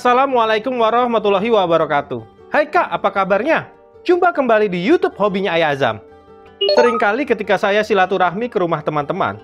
Assalamualaikum warahmatullahi wabarakatuh. Hai Kak, apa kabarnya? Jumpa kembali di YouTube Hobinya Ayah Azam. Seringkali ketika saya silaturahmi ke rumah teman-teman,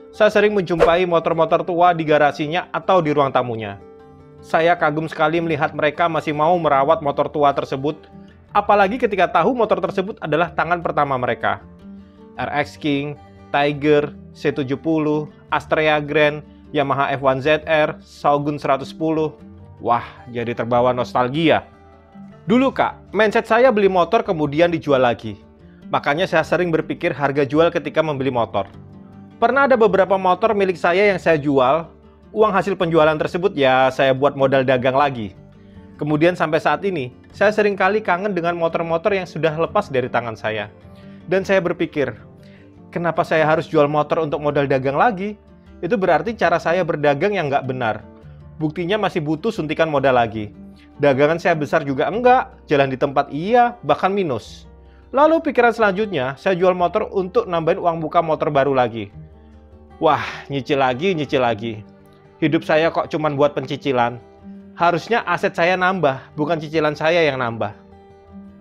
saya sering menjumpai motor-motor tua di garasinya atau di ruang tamunya. Saya kagum sekali melihat mereka masih mau merawat motor tua tersebut, apalagi ketika tahu motor tersebut adalah tangan pertama mereka. RX King, Tiger, C70, Astrea Grand, Yamaha F1ZR, Shogun 110. Wah, jadi terbawa nostalgia. Dulu Kak, mindset saya beli motor kemudian dijual lagi. Makanya saya sering berpikir harga jual ketika membeli motor. Pernah ada beberapa motor milik saya yang saya jual, uang hasil penjualan tersebut ya saya buat modal dagang lagi. Kemudian sampai saat ini, saya sering kali kangen dengan motor-motor yang sudah lepas dari tangan saya. Dan saya berpikir, kenapa saya harus jual motor untuk modal dagang lagi? Itu berarti cara saya berdagang yang nggak benar. Buktinya masih butuh suntikan modal lagi. Dagangan saya besar juga enggak, jalan di tempat iya, bahkan minus. Lalu pikiran selanjutnya, saya jual motor untuk nambahin uang buka motor baru lagi. Wah, nyicil lagi. Hidup saya kok cuman buat pencicilan. Harusnya aset saya nambah, bukan cicilan saya yang nambah.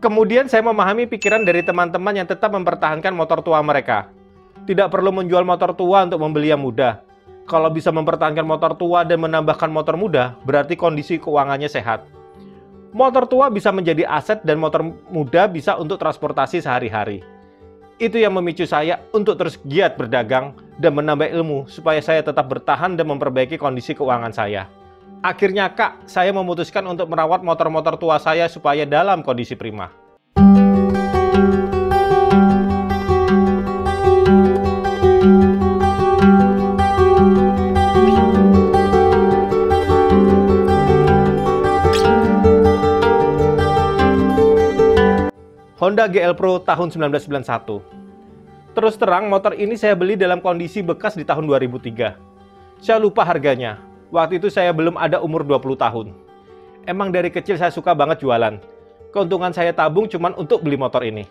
Kemudian saya memahami pikiran dari teman-teman yang tetap mempertahankan motor tua mereka. Tidak perlu menjual motor tua untuk membeli yang muda. Kalau bisa mempertahankan motor tua dan menambahkan motor muda, berarti kondisi keuangannya sehat. Motor tua bisa menjadi aset dan motor muda bisa untuk transportasi sehari-hari. Itu yang memicu saya untuk terus giat berdagang dan menambah ilmu supaya saya tetap bertahan dan memperbaiki kondisi keuangan saya. Akhirnya Kak, saya memutuskan untuk merawat motor-motor tua saya supaya dalam kondisi prima. Honda GL Pro tahun 1991. Terus terang, motor ini saya beli dalam kondisi bekas di tahun 2003. Saya lupa harganya. Waktu itu saya belum ada umur 20 tahun. Emang dari kecil saya suka banget jualan. Keuntungan saya tabung cuman untuk beli motor ini.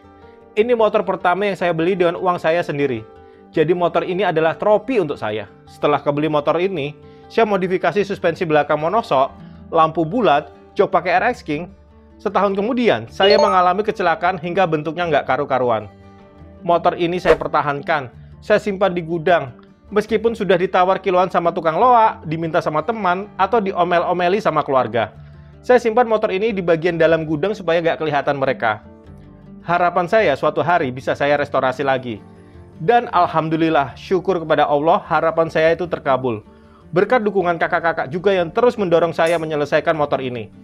Ini motor pertama yang saya beli dengan uang saya sendiri. Jadi motor ini adalah trofi untuk saya. Setelah kebeli motor ini, saya modifikasi suspensi belakang monosok, lampu bulat, jok pakai RX King. Setahun kemudian, saya mengalami kecelakaan hingga bentuknya nggak karu-karuan. Motor ini saya pertahankan, saya simpan di gudang. Meskipun sudah ditawar kiloan sama tukang loak, diminta sama teman, atau diomel-omeli sama keluarga. Saya simpan motor ini di bagian dalam gudang supaya nggak kelihatan mereka. Harapan saya suatu hari bisa saya restorasi lagi. Dan alhamdulillah, syukur kepada Allah, harapan saya itu terkabul. Berkat dukungan kakak-kakak juga yang terus mendorong saya menyelesaikan motor ini.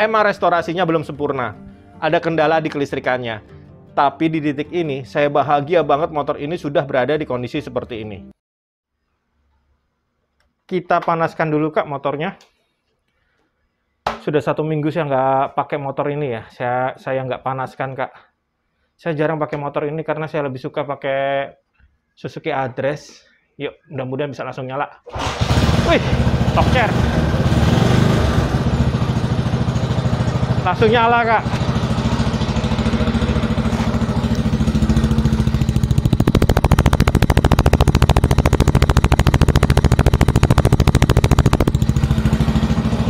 Emang restorasinya belum sempurna, ada kendala di kelistrikannya. Tapi di titik ini, saya bahagia banget motor ini sudah berada di kondisi seperti ini. Kita panaskan dulu Kak motornya. Sudah 1 minggu saya nggak pakai motor ini ya. Saya nggak panaskan Kak. Saya jarang pakai motor ini karena saya lebih suka pakai Suzuki Address. Yuk, mudah-mudahan bisa langsung nyala. Wih, top chair. Langsung nyala Kak.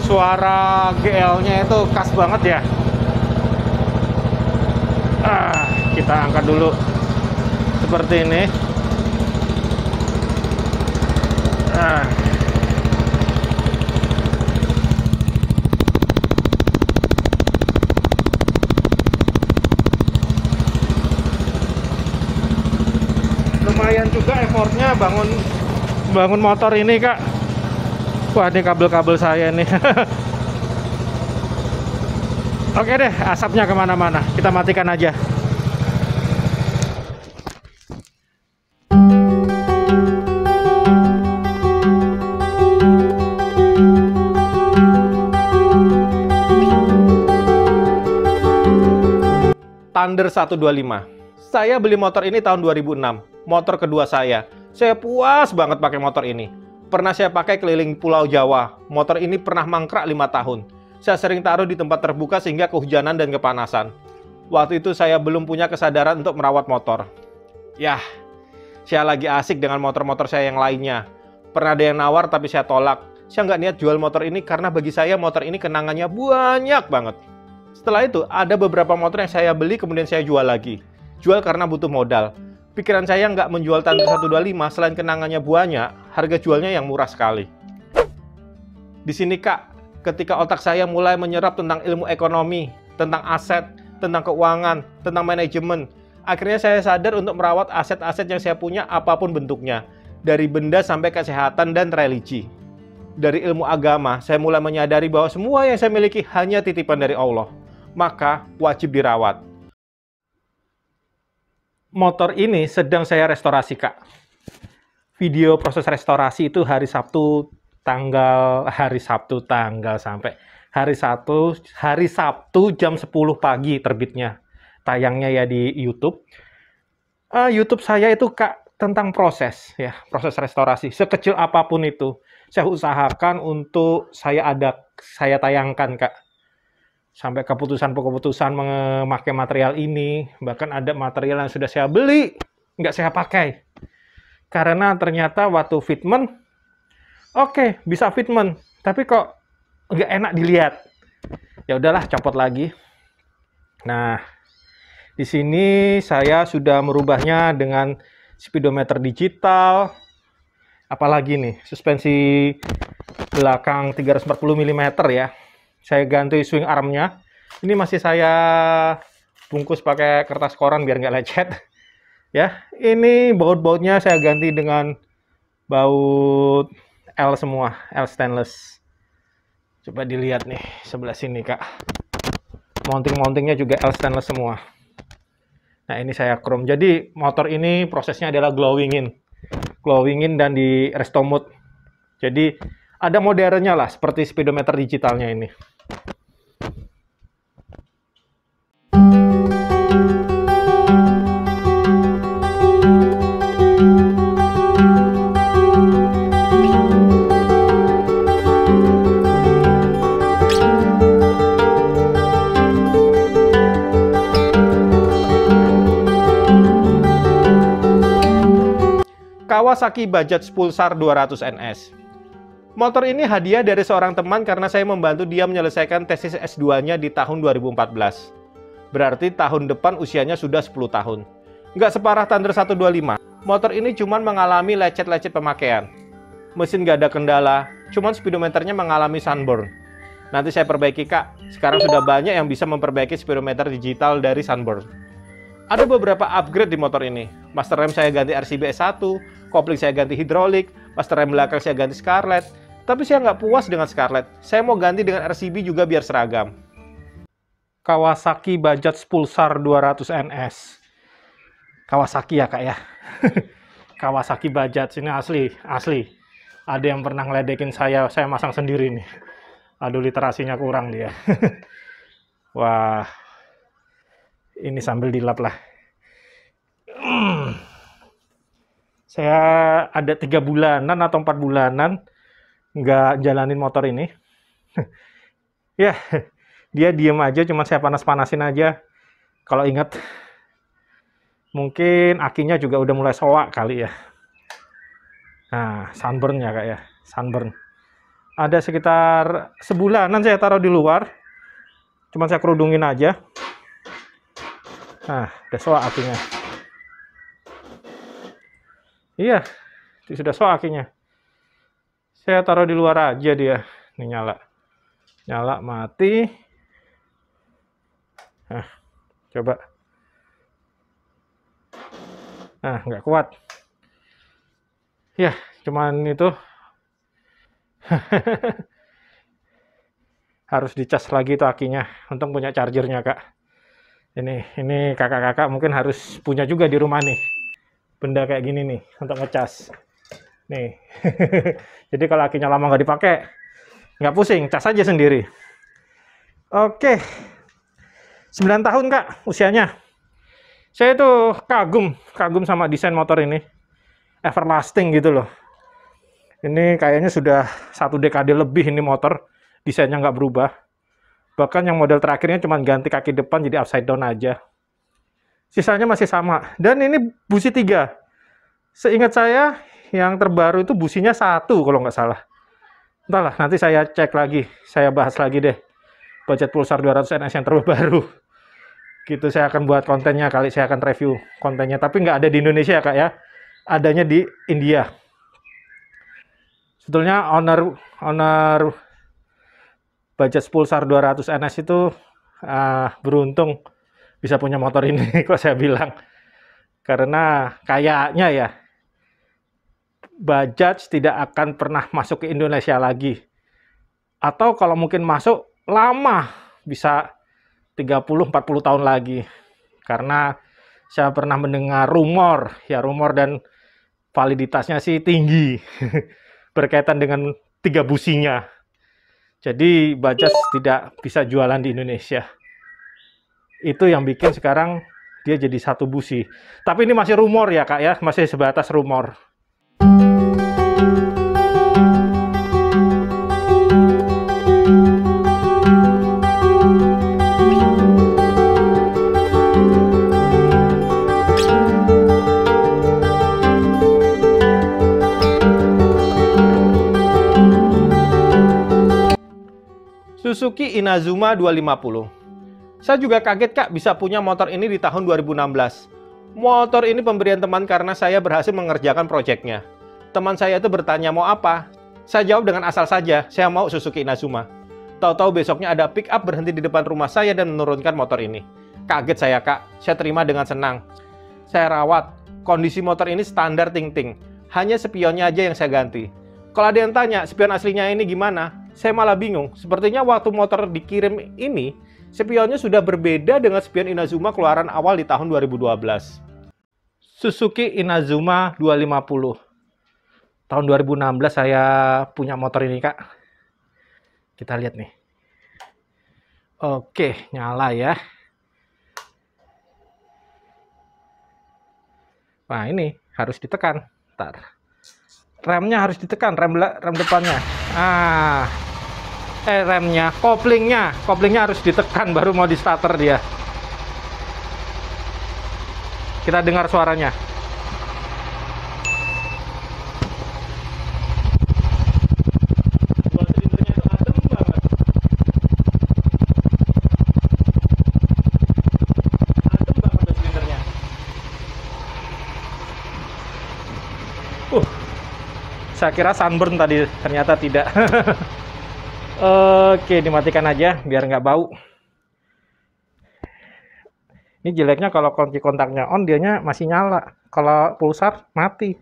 Suara GL-nya itu khas banget ya. Kita angkat dulu seperti ini. Lumayan juga effortnya bangun motor ini Kak. Wah, ini kabel-kabel saya nih. Oke deh, asapnya kemana-mana. Kita matikan aja. Thunder 125. Saya beli motor ini tahun 2006. Motor kedua saya. Saya puas banget pakai motor ini. Pernah saya pakai keliling Pulau Jawa. Motor ini pernah mangkrak 5 tahun. Saya sering taruh di tempat terbuka sehingga kehujanan dan kepanasan. Waktu itu saya belum punya kesadaran untuk merawat motor. Yah, saya lagi asik dengan motor-motor saya yang lainnya. Pernah ada yang nawar tapi saya tolak. saya nggak niat jual motor ini karena bagi saya motor ini kenangannya banyak banget. Setelah itu, ada beberapa motor yang saya beli kemudian saya jual lagi. Jual karena butuh modal. Pikiran saya nggak menjual Thunder 125, selain kenangannya banyak, harga jualnya yang murah sekali. Di sini Kak, ketika otak saya mulai menyerap tentang ilmu ekonomi, tentang aset, tentang keuangan, tentang manajemen, akhirnya saya sadar untuk merawat aset-aset yang saya punya apapun bentuknya. Dari benda sampai kesehatan dan religi. Dari ilmu agama, saya mulai menyadari bahwa semua yang saya miliki hanya titipan dari Allah. Maka wajib dirawat. Motor ini sedang saya restorasi, Kak. Video proses restorasi itu hari Sabtu jam 10 pagi terbitnya. Tayangnya ya di YouTube. YouTube saya itu, Kak, tentang proses restorasi. Sekecil apapun itu, saya usahakan untuk saya tayangkan, Kak. Sampai keputusan memakai material ini, bahkan ada material yang sudah saya beli, nggak saya pakai. Karena ternyata waktu fitment, oke, bisa fitment, tapi kok nggak enak dilihat. Ya udahlah, copot lagi. Nah, di sini saya sudah merubahnya dengan speedometer digital. Apalagi nih, suspensi belakang 340 mm ya. Saya ganti swing armnya. Ini masih saya bungkus pakai kertas koran biar nggak lecet. Ya, ini baut-bautnya saya ganti dengan baut L semua, L stainless. Coba dilihat nih sebelah sini, Kak. Mounting-mountingnya juga L stainless semua. Nah, ini saya chrome. Jadi motor ini prosesnya adalah glowingin dan di resto mode. Jadi ada modernnya lah, seperti speedometer digitalnya ini. Kawasaki Bajaj Pulsar 200 NS. Motor ini hadiah dari seorang teman karena saya membantu dia menyelesaikan tesis S2-nya di tahun 2014. Berarti tahun depan usianya sudah 10 tahun. Nggak separah Thunder 125. Motor ini cuma mengalami lecet-lecet pemakaian. Mesin nggak ada kendala, cuman speedometernya mengalami sunburn. Nanti saya perbaiki, Kak. Sekarang sudah banyak yang bisa memperbaiki speedometer digital dari sunburn. Ada beberapa upgrade di motor ini. Master rem saya ganti RCB S1, kopling saya ganti hidrolik, master rem belakang saya ganti Scarlett. Tapi saya nggak puas dengan Scarlett. Saya mau ganti dengan RCB juga biar seragam. Kawasaki Bajaj Pulsar 200 NS. Kawasaki ya, Kak ya. Kawasaki Bajaj ini asli. Ada yang pernah ngeledekin saya masang sendiri nih. Aduh, literasinya kurang dia. Wah. Ini sambil dilap lah. Saya ada 3 bulanan atau 4 bulanan nggak jalanin motor ini. Ya, dia diem aja, cuma saya panas-panasin aja. Kalau ingat, mungkin akinya juga udah mulai soak kali ya. Nah, sunburn ya, Kak ya, sunburn. Ada sekitar sebulanan saya taruh di luar, cuma saya kerudungin aja. Nah, udah soak akinya. Iya, sudah soak akinya. Saya taruh di luar aja dia. Ini nyala. Nyala, mati. Nah, coba. Nah, nggak kuat. Ya, cuman itu. Harus dicas lagi itu akinya. Untung punya chargernya, Kak. Ini kakak-kakak mungkin harus punya juga di rumah nih. Benda kayak gini nih, untuk ngecas. Nih. Jadi kalau akinya lama nggak dipakai, nggak pusing, cas aja sendiri. Oke. 9 tahun, Kak, usianya. Saya tuh kagum sama desain motor ini. Everlasting gitu loh. Ini kayaknya sudah 1 dekade lebih ini motor, desainnya nggak berubah. Bahkan yang model terakhirnya cuma ganti kaki depan jadi upside down aja. Sisanya masih sama. Dan ini busi 3. Seingat saya, yang terbaru itu businya 1 kalau nggak salah. Entahlah, nanti saya cek lagi, saya bahas lagi deh budget Pulsar 200 NS yang terbaru. Gitu saya akan buat kontennya, kali saya akan review kontennya. Tapi nggak ada di Indonesia ya kak ya, adanya di India. Sebetulnya owner budget Pulsar 200 NS itu beruntung bisa punya motor ini, kok saya bilang. Karena kayaknya ya, Bajaj tidak akan pernah masuk ke Indonesia lagi. Atau kalau mungkin masuk, lama. Bisa 30-40 tahun lagi. Karena saya pernah mendengar rumor, ya rumor dan validitasnya sih tinggi. Berkaitan dengan 3 businya. Jadi Bajaj tidak bisa jualan di Indonesia. Itu yang bikin sekarang dia jadi 1 busi. Tapi ini masih rumor ya kak ya, masih sebatas rumor. Suzuki Inazuma 250. Saya juga kaget kak bisa punya motor ini di tahun 2016. Motor ini pemberian teman karena saya berhasil mengerjakan proyeknya. Teman saya itu bertanya mau apa? Saya jawab dengan asal saja, saya mau Suzuki Inazuma. Tahu-tahu besoknya ada pick up berhenti di depan rumah saya dan menurunkan motor ini. Kaget saya kak, saya terima dengan senang. Saya rawat, kondisi motor ini standar ting-ting. Hanya spionnya aja yang saya ganti. Kalau ada yang tanya, spion aslinya ini gimana? Saya malah bingung. Sepertinya waktu motor dikirim ini, spionnya sudah berbeda dengan spion Inazuma keluaran awal di tahun 2012. Suzuki Inazuma 250. Tahun 2016 saya punya motor ini, Kak. Kita lihat nih. Oke, nyala ya. Nah, ini harus ditekan. Ntar. Remnya harus ditekan, rem depannya. Remnya, koplingnya harus ditekan baru mau di starter dia. Kita dengar suaranya. Saya kira sunburn tadi, ternyata tidak. Oke, dimatikan aja biar nggak bau. Ini jeleknya kalau kunci kontaknya on, dianya masih nyala. Kalau pulsar mati.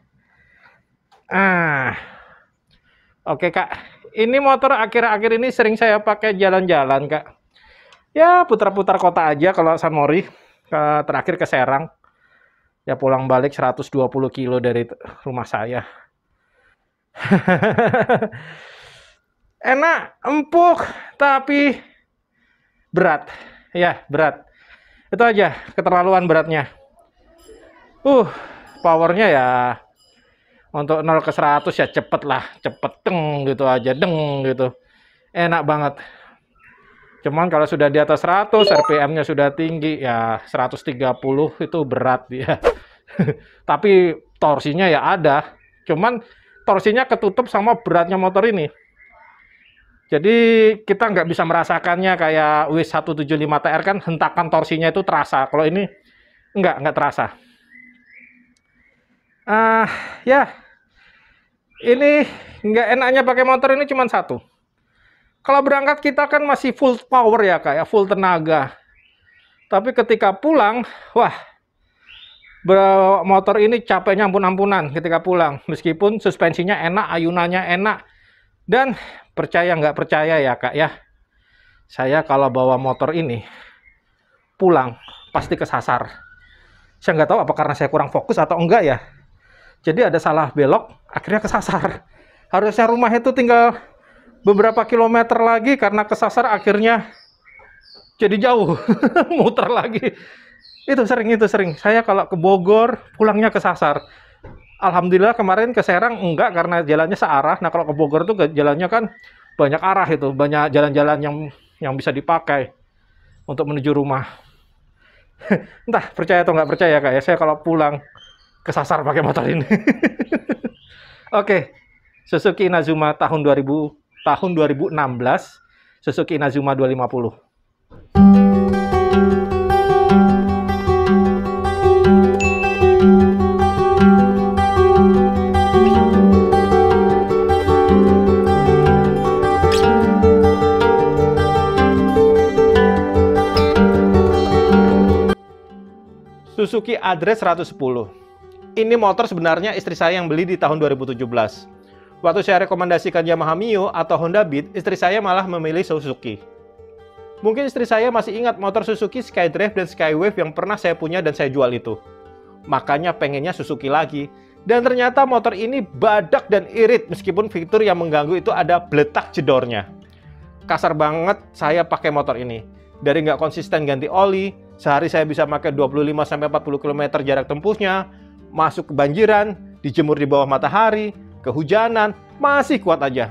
Oke kak. Ini motor akhir-akhir ini sering saya pakai jalan-jalan kak. Ya putar-putar kota aja kalau San Mori. Terakhir ke Serang. Ya pulang balik 120 kilo dari rumah saya. Enak, empuk, tapi berat. Ya, berat. Itu aja, keterlaluan beratnya. Powernya ya untuk 0 ke 100 ya cepet lah, cepet deng gitu aja, deng gitu. Enak banget. Cuman kalau sudah di atas 100, RPM-nya sudah tinggi, ya 130 itu berat dia. Tapi torsinya ya ada. Cuman torsinya ketutup sama beratnya motor ini. Jadi kita nggak bisa merasakannya kayak W175TR kan hentakan torsinya itu terasa. Kalau ini nggak terasa. Ya, ini nggak enaknya pakai motor ini cuma satu. Kalau berangkat kita kan masih full power ya kayak full tenaga. Tapi ketika pulang, wah, motor ini capeknya ampun-ampunan ketika pulang. Meskipun suspensinya enak, ayunannya enak. Dan percaya nggak percaya ya kak ya, saya kalau bawa motor ini pulang pasti kesasar. Saya nggak tahu apa karena saya kurang fokus atau enggak ya. Jadi ada salah belok, akhirnya kesasar. Harusnya rumah itu tinggal beberapa kilometer lagi, karena kesasar akhirnya jadi jauh. Muter lagi. Itu sering. Saya kalau ke Bogor, pulangnya kesasar. Alhamdulillah kemarin ke Serang enggak, karena jalannya searah. Nah kalau ke Bogor tuh jalannya kan banyak arah itu. Banyak jalan-jalan yang bisa dipakai untuk menuju rumah. Entah percaya atau nggak percaya kak ya, saya kalau pulang kesasar pakai motor ini. Oke, Suzuki Inazuma tahun tahun 2016, Suzuki Inazuma 250. Suzuki Address 110. Ini motor sebenarnya istri saya yang beli di tahun 2017. Waktu saya rekomendasikan Yamaha Mio atau Honda Beat, istri saya malah memilih Suzuki. Mungkin istri saya masih ingat motor Suzuki Skydrive dan Skywave yang pernah saya punya dan saya jual itu. Makanya pengennya Suzuki lagi. Dan ternyata motor ini badak dan irit meskipun fitur yang mengganggu itu ada beletak jedornya. Kasar banget saya pakai motor ini. Dari nggak konsisten ganti oli, sehari saya bisa pakai 25-40 km jarak tempuhnya, masuk kebanjiran, dijemur di bawah matahari, kehujanan, masih kuat aja.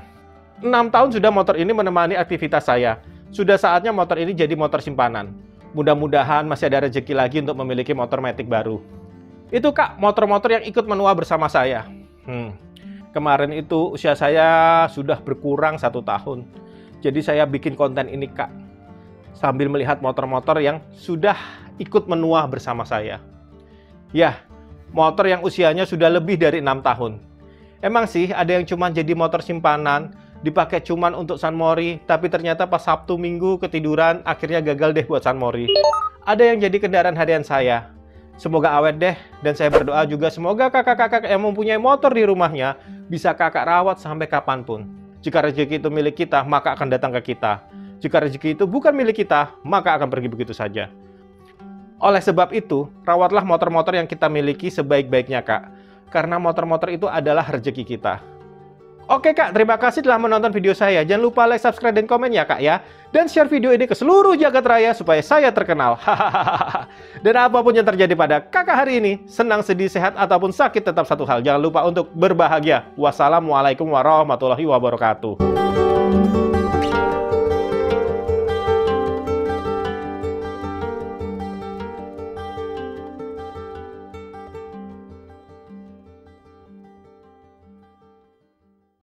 6 tahun sudah motor ini menemani aktivitas saya. Sudah saatnya motor ini jadi motor simpanan. Mudah-mudahan masih ada rezeki lagi untuk memiliki motor matic baru. Itu Kak, motor-motor yang ikut menua bersama saya. Kemarin itu usia saya sudah berkurang 1 tahun. Jadi saya bikin konten ini Kak, sambil melihat motor-motor yang sudah ikut menua bersama saya. Ya, motor yang usianya sudah lebih dari 6 tahun. Emang sih ada yang cuma jadi motor simpanan, dipakai cuman untuk San Mori, tapi ternyata pas Sabtu Minggu ketiduran, akhirnya gagal deh buat San Mori. Ada yang jadi kendaraan harian saya. Semoga awet deh, dan saya berdoa juga semoga kakak-kakak yang mempunyai motor di rumahnya bisa kakak rawat sampai kapanpun. Jika rezeki itu milik kita, maka akan datang ke kita. Jika rezeki itu bukan milik kita, maka akan pergi begitu saja. Oleh sebab itu, rawatlah motor-motor yang kita miliki sebaik-baiknya, Kak. Karena motor-motor itu adalah rezeki kita. Oke, Kak, terima kasih telah menonton video saya. Jangan lupa like, subscribe, dan komen ya, Kak, ya. Dan share video ini ke seluruh jagat raya supaya saya terkenal. Dan apapun yang terjadi pada Kakak hari ini, senang, sedih, sehat, ataupun sakit, tetap satu hal. Jangan lupa untuk berbahagia. Wassalamualaikum warahmatullahi wabarakatuh.